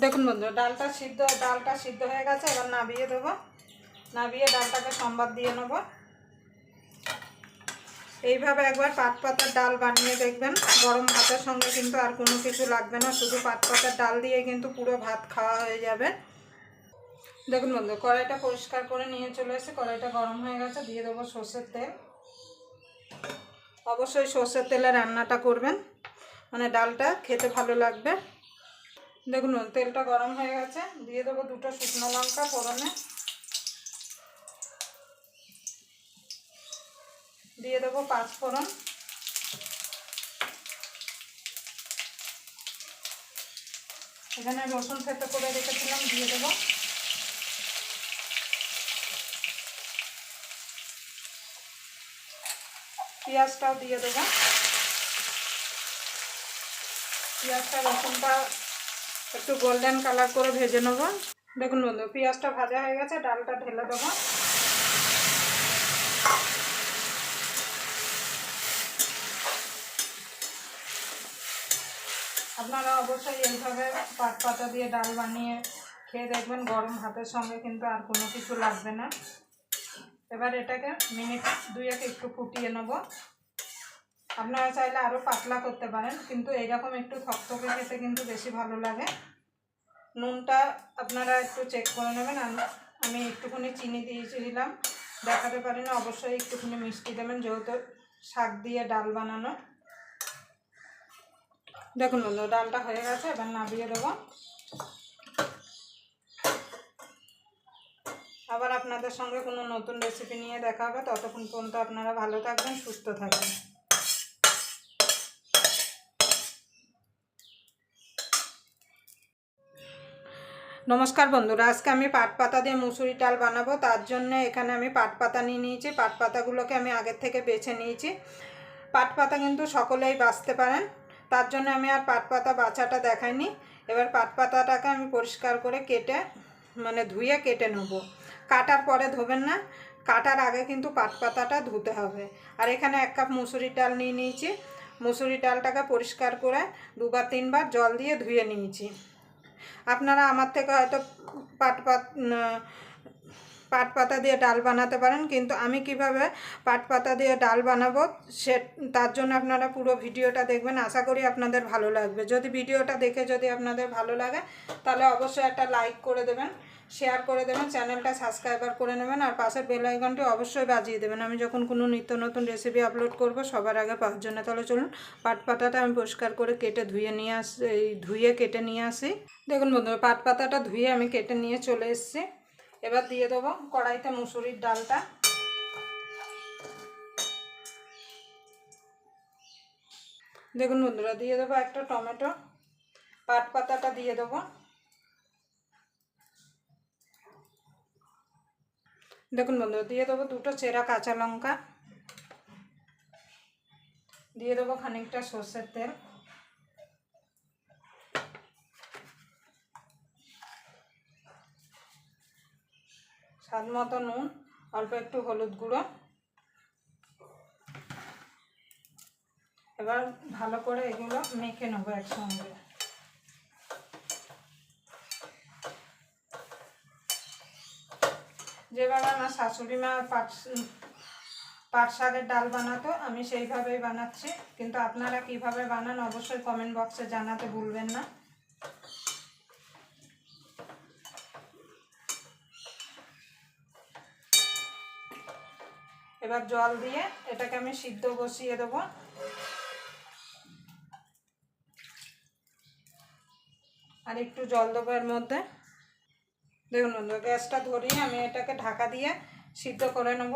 দেখুন বন্ধু, ডালটা সিদ্ধ হয়ে গেছে। এবার নাবিয়ে দেবো। নাবিয়ে ডালটাকে সম্বাদ দিয়ে নেব। এইভাবে একবার পাট পাতার ডাল বানিয়ে দেখবেন। গরম ভাতের সঙ্গে কিন্তু আর কোনো কিছু লাগবে না, শুধু পাট পাতার ডাল দিয়ে কিন্তু পুরো ভাত খাওয়া হয়ে যাবে। দেখুন বন্ধু, কড়াইটা পরিষ্কার করে নিয়ে চলে এসে কড়াইটা গরম হয়ে গেছে। দিয়ে দেবো সর্ষের তেল। অবশ্যই সর্ষের তেলে রান্নাটা করবেন, মানে ডালটা খেতে ভালো লাগবে। দেখুন তেলটা গরম হয়ে গেছে। দিয়ে দেবো 2টো শুকনো লঙ্কা ফোড়নে। দিয়ে দেবো 5 ফোড়ন। এখানে রসুন থেতো করে রেখেছিলাম, দিয়ে দেবো। পেঁয়াজটাও দিয়ে দেবো। পেঁয়াজটা রসুনটা একটু গোল্ডেন কালার করে ভেজে নেব। দেখুন বন্ধু, পেঁয়াজটা ভাজা হয়ে গেছে। ডালটা ঢেলে দেবো। আপনারা অবশ্যই এইভাবে পাট পাতা দিয়ে ডাল বানিয়ে খেয়ে দেখবেন। গরম ভাতের সঙ্গে কিন্তু আর কোনো কিছু লাগবে না। এবার এটাকে মিনিট 2 একটু ফুটিয়ে নেব। আপনারা চাইলে আরও পাতলা করতে পারেন, কিন্তু এইরকম একটু থকথকে খেতে কিন্তু বেশি ভালো লাগে। নুনটা আপনারা একটু চেক করে নেবেন। আমি একটুখানি চিনি দিয়েছিলাম, দেখাতে পারি না। অবশ্যই একটুখানি মিষ্টি দেবেন, যেহেতু শাক দিয়ে ডাল বানানো। দেখুন বন্ধু, ডালটা হয়ে গেছে। এবার নামিয়ে দেবো। আবার আপনাদের সঙ্গে কোনো নতুন রেসিপি নিয়ে দেখা হবে। ততক্ষণ পর্যন্ত আপনারা ভালো থাকবেন, সুস্থ থাকবেন। নমস্কার বন্ধুরা, আজকে আমি পাট পাতা দিয়ে মুসুরি ডাল বানাবো। তার জন্য এখানে আমি পাট পাতা নিয়ে নিয়েছি। পাট পাতাগুলোকে আমি আগের থেকে বেছে নিয়েছি। পাট পাতা কিন্তু সকলেই বাছতে পারেন, তার জন্য আমি আর পাট পাতা বাছাটা দেখাইনি। এবার পাট পাতাটাকে আমি পরিষ্কার করে ধুয়ে কেটে নেব। কাটার পরে ধোবেন না, কাটার আগে কিন্তু পাট পাতাটা ধুতে হবে। আর এখানে 1 কাপ মুসুরির ডাল নিয়ে নিয়েছি। মুসুরির ডালটাকে পরিষ্কার করে 2-3 বার জল দিয়ে ধুয়ে নিয়েছি। আপনারা আমার থেকে হয়তো পাট পাতা দিয়ে ডাল বানাতে পারেন, কিন্তু আমি কিভাবে পাট পাতা দিয়ে ডাল বানাবো তার জন্য আপনারা পুরো ভিডিওটা দেখবেন। আশা করি আপনাদের ভালো লাগবে। যদি ভিডিওটা দেখে আপনাদের ভালো লাগে, তাহলে অবশ্যই একটা লাইক করে দেবেন, শেয়ার করে দেবেন, চ্যানেলটা সাবস্ক্রাইবার করে নেবেন, আর পাশের বেল আইকনটি অবশ্যই বাজিয়ে দেবেন। আমি যখন কোনো নিত্য নতুন রেসিপি আপলোড করব সবার আগে পাওয়ার জন্য। তাহলে চলুন, পাট পাতাটা আমি পরিষ্কার করে কেটে ধুয়ে কেটে নিয়ে আসি। দেখুন বন্ধুরা, পাট পাতাটা ধুয়ে আমি কেটে নিয়ে চলে এসেছি। এবার দিয়ে দেবো কড়াইতে মুসুরির ডালটা। দেখুন বন্ধুরা, দিয়ে দেবো একটা টমেটো। পাট পাতাটা দিয়ে দেবো। দেখুন বন্ধুরা, দিয়ে দেবো 2টো চেরা কাঁচা লঙ্কা। দিয়ে দেবো খানিকটা সর্ষের তেল। স্বাদ মতো নুন, অল্প একটু হলুদ গুঁড়ো। এবার ভালো করে এগুলো মেখে নেবো একসঙ্গে। যেভাবে আমার শাশুড়ি মা পাট শাকের ডাল বানাতো, আমি সেইভাবেই বানাচ্ছি। কিন্তু আপনারা কিভাবে বানান অবশ্যই কমেন্ট বক্সে জানাতে ভুলবেন না। এবার জল দিয়ে এটাকে আমি সিদ্ধ বসিয়ে দেবো। আর একটু জল দেবো এর মধ্যে। দেখুন বন্ধু, গ্যাসটা ধরিয়ে আমি এটাকে ঢাকা দিয়ে সিদ্ধ করে নেব।